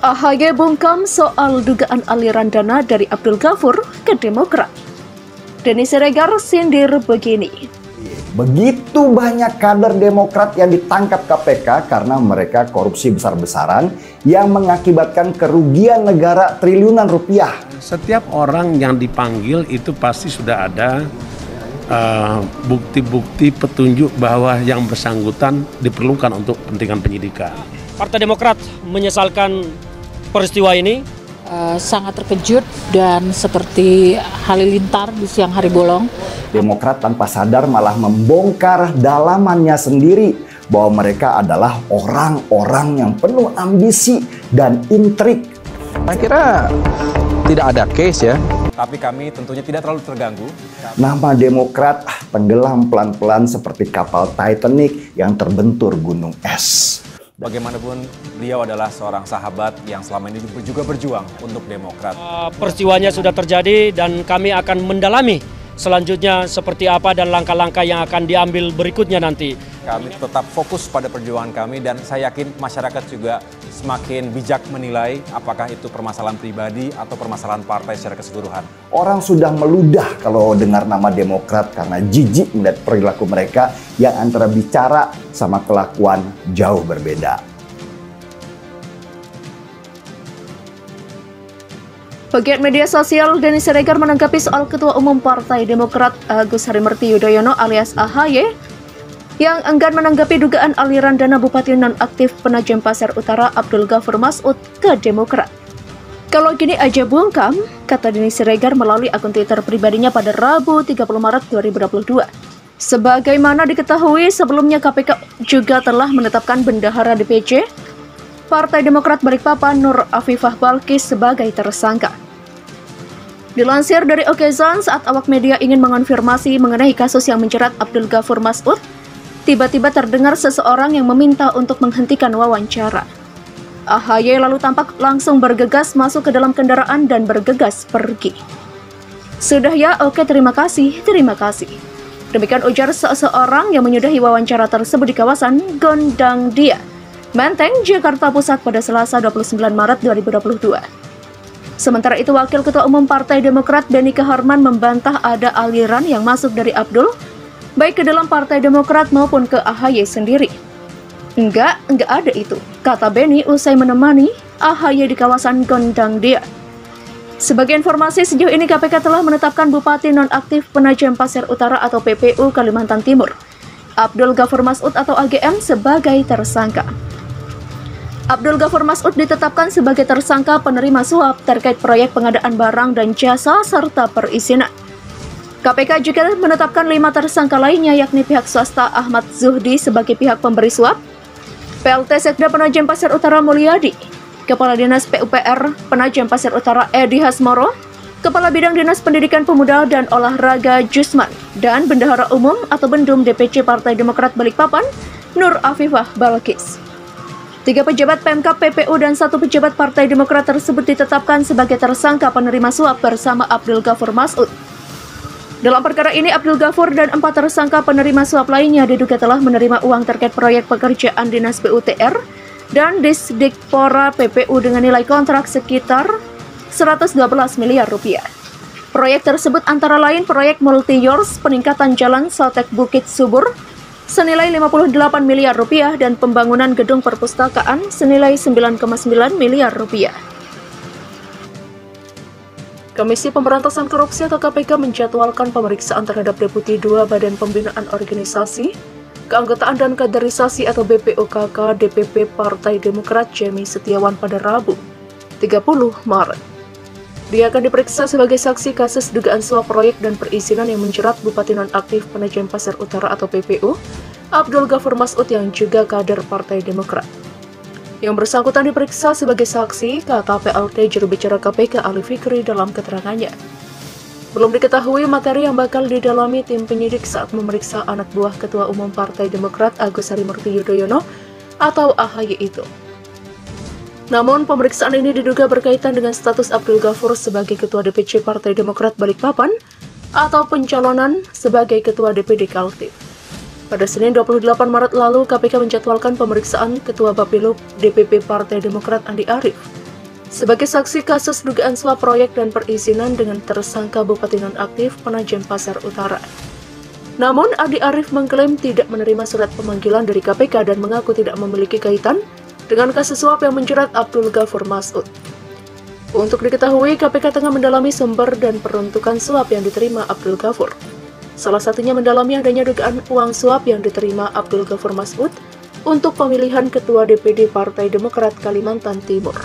AHY bungkam soal dugaan aliran dana dari Abdul Ghafur ke Demokrat. Denny Siregar sindir begini. Begitu banyak kader Demokrat yang ditangkap KPK karena mereka korupsi besar-besaran yang mengakibatkan kerugian negara triliunan rupiah. Setiap orang yang dipanggil itu pasti sudah ada bukti-bukti petunjuk bahwa yang bersangkutan diperlukan untuk kepentingan penyidikan. Partai Demokrat menyesalkan peristiwa ini. Sangat terkejut dan seperti halilintar di siang hari bolong. Demokrat tanpa sadar malah membongkar dalamannya sendiri bahwa mereka adalah orang-orang yang penuh ambisi dan intrik. Saya kira tidak ada case ya. Tapi kami tentunya tidak terlalu terganggu. Nama Demokrat tenggelam pelan-pelan seperti kapal Titanic yang terbentur gunung es. Bagaimanapun beliau adalah seorang sahabat yang selama ini juga berjuang untuk Demokrat. Peristiwanya sudah terjadi dan kami akan mendalami selanjutnya seperti apa dan langkah-langkah yang akan diambil berikutnya nanti. Kami tetap fokus pada perjuangan kami dan saya yakin masyarakat juga semakin bijak menilai apakah itu permasalahan pribadi atau permasalahan partai secara keseluruhan. Orang sudah meludah kalau dengar nama Demokrat karena jijik melihat perilaku mereka yang antara bicara sama kelakuan jauh berbeda. Pegiat media sosial Denny Siregar menanggapi soal Ketua Umum Partai Demokrat Agus Harimurti Yudhoyono alias AHY yang enggan menanggapi dugaan aliran dana Bupati nonaktif Penajem Pasir Utara Abdul Ghafur Mas'ud ke Demokrat. Kalau gini aja bungkam, kata Denny Siregar melalui akun Twitter pribadinya pada Rabu 30 Maret 2022. Sebagaimana diketahui sebelumnya KPK juga telah menetapkan bendahara DPC Partai Demokrat Balikpapan Nur Afifah Balkis sebagai tersangka. Dilansir dari Okezon, saat awak media ingin mengonfirmasi mengenai kasus yang menjerat Abdul Ghafur Mas'ud, tiba-tiba terdengar seseorang yang meminta untuk menghentikan wawancara. AHY lalu tampak langsung bergegas masuk ke dalam kendaraan dan bergegas pergi. Sudah ya, oke terima kasih. Demikian ujar seseorang yang menyudahi wawancara tersebut di kawasan Gondang Dia, Menteng, Jakarta Pusat pada Selasa 29 Maret 2022. Sementara itu, Wakil Ketua Umum Partai Demokrat Benny Kaharman membantah ada aliran yang masuk dari Abdul, baik ke dalam Partai Demokrat maupun ke AHY sendiri. Enggak ada itu, kata Benny usai menemani AHY di kawasan Gondang Dia. Sebagai informasi, sejauh ini KPK telah menetapkan Bupati Nonaktif Penajem Pasir Utara atau PPU Kalimantan Timur, Abdul Ghafur Mas'ud atau AGM sebagai tersangka. Abdul Ghafur Mas'ud ditetapkan sebagai tersangka penerima suap terkait proyek pengadaan barang dan jasa serta perizinan. KPK juga menetapkan 5 tersangka lainnya yakni pihak swasta Ahmad Zuhdi sebagai pihak pemberi suap, PLT Sekda Penajem Pasir Utara Mulyadi, Kepala Dinas PUPR Penajem Pasir Utara Edi Hasmoro, Kepala Bidang Dinas Pendidikan Pemuda dan Olahraga Jusman, dan Bendahara Umum atau Bendum DPC Partai Demokrat Balikpapan Nur Afifah Balkis. 3 pejabat Pemkab PPU dan 1 pejabat Partai Demokrat tersebut ditetapkan sebagai tersangka penerima suap bersama Abdul Ghafur Mas'ud. Dalam perkara ini, Abdul Ghafur dan 4 tersangka penerima suap lainnya diduga telah menerima uang terkait proyek pekerjaan Dinas PUTR dan Disdikpora PPU dengan nilai kontrak sekitar 112 miliar rupiah. Proyek tersebut antara lain proyek multi-yours peningkatan jalan Saltek Bukit Subur senilai 58 miliar rupiah dan pembangunan gedung perpustakaan senilai 9,9 miliar rupiah. Komisi Pemberantasan Korupsi atau KPK menjadwalkan pemeriksaan terhadap Deputi 2 Badan Pembinaan Organisasi, Keanggotaan dan Kaderisasi atau BPOKK DPP Partai Demokrat Jemi Setiawan pada Rabu 30 Maret. Dia akan diperiksa sebagai saksi kasus dugaan suap proyek dan perizinan yang menjerat Bupati Nonaktif Penajem Pasir Utara atau PPU, Abdul Ghafur Mas'ud yang juga kader Partai Demokrat. Yang bersangkutan diperiksa sebagai saksi, kata PLT juru bicara KPK Ali Fikri dalam keterangannya. Belum diketahui materi yang bakal didalami tim penyidik saat memeriksa anak buah Ketua Umum Partai Demokrat Agus Harimurti Yudhoyono atau AHY itu. Namun, pemeriksaan ini diduga berkaitan dengan status Abdul Ghafur sebagai Ketua DPC Partai Demokrat Balikpapan atau pencalonan sebagai Ketua DPD Kaltim. Pada Senin 28 Maret lalu, KPK menjadwalkan pemeriksaan Ketua Bapelu DPP Partai Demokrat Andi Arief sebagai saksi kasus dugaan suap proyek dan perizinan dengan tersangka Bupati Nonaktif Penajem Pasar Utara. Namun, Andi Arief mengklaim tidak menerima surat pemanggilan dari KPK dan mengaku tidak memiliki kaitan dengan kasus suap yang menjerat Abdul Ghafur Mas'ud. Untuk diketahui, KPK tengah mendalami sumber dan peruntukan suap yang diterima Abdul Ghafur. Salah satunya mendalami adanya dugaan uang suap yang diterima Abdul Ghafur Mas'ud untuk pemilihan Ketua DPD Partai Demokrat Kalimantan Timur.